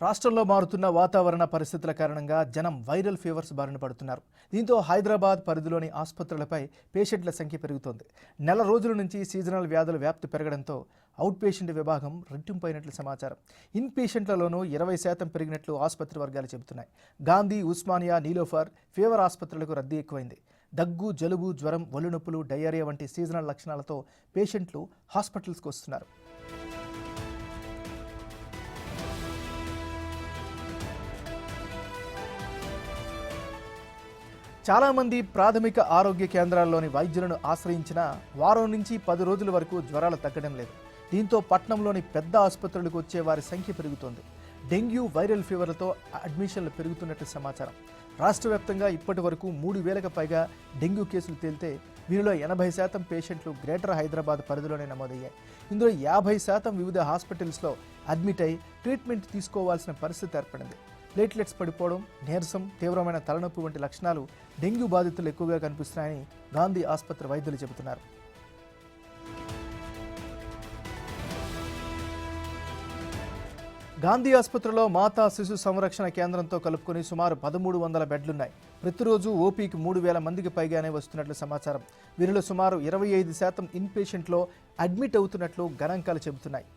రాష్ట్రంలో మారుతున్న వాతావరణ పరిస్థితుల కారణంగా జనం వైరల్ ఫీవర్స్ బారిన పడుతున్నారు. దీంతో హైదరాబాద్ పరిధిలోని ఆసుపత్రులపై పేషెంట్ల సంఖ్య పెరుగుతోంది. నెల రోజుల నుంచి సీజనల్ వ్యాధుల వ్యాప్తి పెరగడంతో అవుట్ పేషెంట్ విభాగం రెట్టింపైనట్లు సమాచారం. ఇన్ పేషెంట్లలోనూ 20% పెరిగినట్లు ఆసుపత్రి వర్గాలు చెబుతున్నాయి. గాంధీ, ఉస్మానియా, నీలోఫర్ ఫీవర్ ఆసుపత్రులకు రద్దీ ఎక్కువైంది. దగ్గు, జలుబు, జ్వరం, ఒళ్ళు నొప్పులు, డయేరియా వంటి సీజనల్ లక్షణాలతో పేషెంట్లు హాస్పిటల్స్కు వస్తున్నారు. చాలామంది ప్రాథమిక ఆరోగ్య కేంద్రాల్లోని వైద్యులను ఆశ్రయించినా వారం నుంచి 10 రోజుల వరకు జ్వరాలు తగ్గడం లేదు. దీంతో పట్టణంలోని పెద్ద ఆసుపత్రులకు వచ్చే వారి సంఖ్య పెరుగుతోంది. డెంగ్యూ, వైరల్ ఫీవర్లతో అడ్మిషన్లు పెరుగుతున్నట్టు సమాచారం. రాష్ట్ర వ్యాప్తంగా ఇప్పటి వరకు 3,000కు పైగా డెంగ్యూ కేసులు తేలితే వీరిలో 80% పేషెంట్లు గ్రేటర్ హైదరాబాద్ పరిధిలోనే నమోదయ్యాయి. ఇందులో 50% వివిధ హాస్పిటల్స్లో అడ్మిట్ అయి ట్రీట్మెంట్ తీసుకోవాల్సిన పరిస్థితి ఏర్పడింది. ప్లేట్లెట్స్ పడిపోవడం, నీరసం, తీవ్రమైన తలనొప్పి వంటి లక్షణాలు డెంగ్యూ బాధితులు ఎక్కువగా కనిపిస్తున్నాయని గాంధీ ఆసుపత్రి వైద్యులు చెబుతున్నారు. గాంధీ ఆసుపత్రిలో మాతా శిశు సంరక్షణ కేంద్రంతో కలుపుకొని సుమారు 1300 బెడ్లున్నాయి. ప్రతిరోజు ఓపీకి 3000 మందికి పైగానే వస్తున్నట్లు సమాచారం. వీరిలో సుమారు 25% ఇన్ పేషెంట్లో అడ్మిట్ అవుతున్నట్లు గణాంకాలు చెబుతున్నాయి.